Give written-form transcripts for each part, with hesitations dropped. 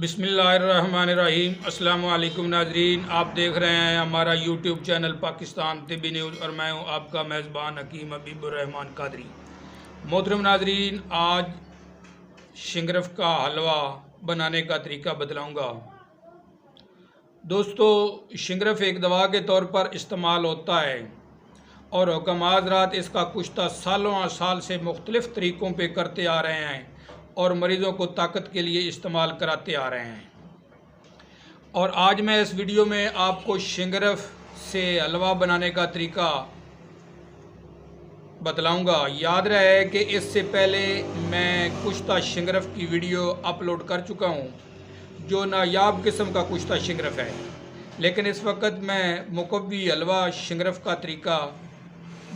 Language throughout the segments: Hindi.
बिस्मिल्लाहिर्रहमानिर्रहीम। अस्सलाम वालेकुम नाजरीन, आप देख रहे हैं हमारा यूट्यूब चैनल पाकिस्तान तिब्बी न्यूज़ और मैं हूं आपका मेज़बान हकीम हबीबुर्रहमान कादरी। मोहतरम नाजरीन, आज शिंगरफ का हलवा बनाने का तरीका बतलाऊंगा। दोस्तों, शिंगरफ एक दवा के तौर पर इस्तेमाल होता है और हुक्म हज़रात इसका कुश्ता सालों साल से मुख्तलिफ़ तरीक़ों पे करते आ रहे हैं और मरीज़ों को ताकत के लिए इस्तेमाल कराते आ रहे हैं। और आज मैं इस वीडियो में आपको शिंगरफ से हलवा बनाने का तरीका बतलाऊंगा। याद रहे कि इससे पहले मैं कुश्ता शिंगरफ की वीडियो अपलोड कर चुका हूं, जो नायाब किस्म का कुश्ता शिंगरफ है, लेकिन इस वक्त मैं मुकव्वी हलवा शिंगरफ का तरीका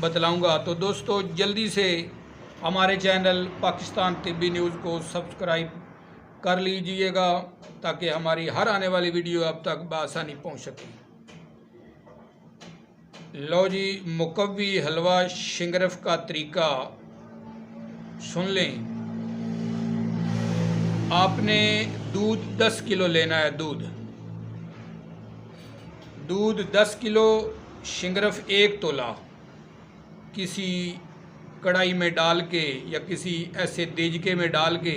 बतलाऊंगा। तो दोस्तों, जल्दी से हमारे चैनल पाकिस्तान तिब्बी न्यूज़ को सब्सक्राइब कर लीजिएगा ताकि हमारी हर आने वाली वीडियो अब तक बआसानी पहुंच सके। लो जी, मुकव्वी हलवा शिंगरफ का तरीका सुन लें। आपने दूध 10 किलो लेना है। दूध 10 किलो, शिंगरफ 1 तोला किसी कढ़ाई में डाल के या किसी ऐसे देजके में डाल के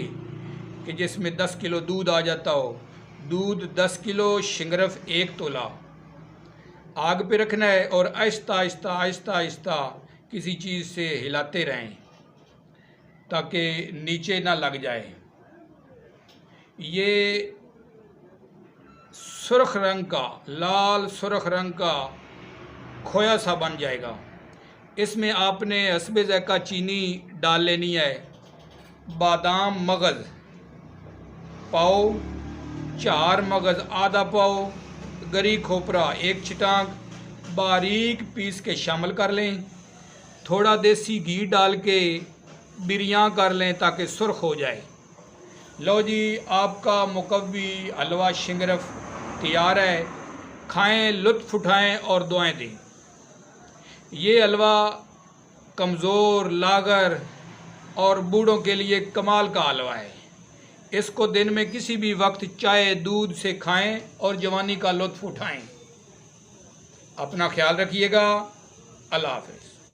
कि जिसमें 10 किलो दूध आ जाता हो। दूध 10 किलो, शिंगरफ 1 तोला। आग पे रखना है और आहिस्ता आहिस्ता किसी चीज़ से हिलाते रहें ताकि नीचे ना लग जाए। ये सुर्ख रंग का, लाल सुर्ख रंग का खोया सा बन जाएगा। इसमें आपने हस्बे ज़ायक़ा चीनी डाल लेनी है। बादाम मगज़ पाव, 4 मगज़ आधा पाव, गरी खोपरा 1 छिटांक बारीक पीस के शामिल कर लें। थोड़ा देसी घी डाल के बिरियां कर लें ताकि सुर्ख हो जाए। लो जी, आपका मुकव्वी हलवा शिंगरफ तैयार है। खाएं, लुत्फ़ उठाएं और दुआएं दें। ये हलवा कमज़ोर, लागर और बूढ़ों के लिए कमाल का हलवा है। इसको दिन में किसी भी वक्त चाय दूध से खाएं और जवानी का लुत्फ़ उठाएं। अपना ख्याल रखिएगा। अल्लाह हाफ़िज़।